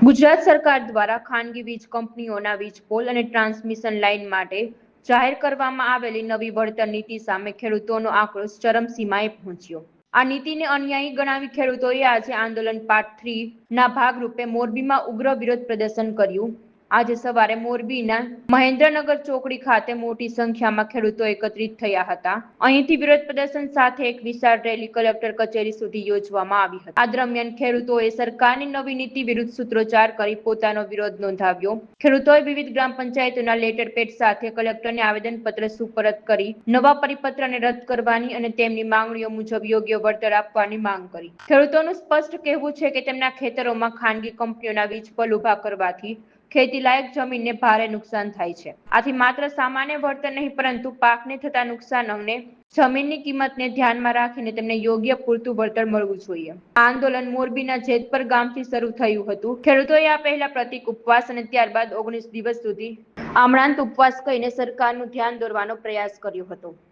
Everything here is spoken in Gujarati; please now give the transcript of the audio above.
ગુજરાત સરકાર દ્વારા ખાનગી વીજ કંપનીઓના વીજ પોલ અને ટ્રાન્સમિશન લાઇન માટે જાહેર કરવામાં આવેલી નવી વળતર નીતિ સામે ખેડૂતોનો આક્રોશ ચરમસીમાએ પહોંચ્યો. આ નીતિને અન્યાયી ગણાવી ખેડૂતોએ આજે આંદોલન પાર્ટ 3 ના ભાગરૂપે મોરબીમાં ઉગ્ર વિરોધ પ્રદર્શન કર્યું. આજે સવારે મોરબીના મહેન્દ્રનગર ચોકડી ખાતે મોટી સંખ્યામાં ખેડૂતો એકત્રિત થયા હતા. અહીંથી વિરોધ પ્રદર્શન સાથે એક વિશાળ રેલી કલેક્ટર કચેરી સુધી યોજવામાં આવી હતી. આ દરમિયાન ખેડૂતોએ સરકારની નવી નીતિ વિરુદ્ધ સૂત્રોચ્ચાર કરી પોતાનો વિરોધ નોંધાવ્યો. ખેડૂતોએ વિવિધ ગ્રામ પંચાયતોના લેટર પેડ સાથે કલેક્ટરને આવેદનપત્ર સુપરત કરી નવા પરિપત્રને રદ કરવાની અને તેમની માંગણીઓ મુજબ યોગ્ય વળતર આપવાની માંગ કરી. ખેડૂતોનું સ્પષ્ટ કહેવું છે કે તેમના ખેતરોમાં ખાનગી કંપનીઓના વીજ પોલ ઉભા કરવાથી ખેતીલાયક જમીનને ભારે નુકસાન થાય છે. આથી માત્ર સામાન્ય વળતર નહીં પરંતુ પાકને થતા નુકસાન અને જમીનની કિંમતને ધ્યાનમાં રાખીને તેમને યોગ્ય પૂરતું વળતર મળવું જોઈએ. આ આંદોલન મોરબીના જેતપર ગામથી શરૂ થયું હતું. ખેડૂતોએ આ પહેલા પ્રતીક ઉપવાસ અને ત્યારબાદ 19 દિવસ સુધી આમરણાંત ઉપવાસ કરીને સરકારનું ધ્યાન દોરવાનો પ્રયાસ કર્યો હતો.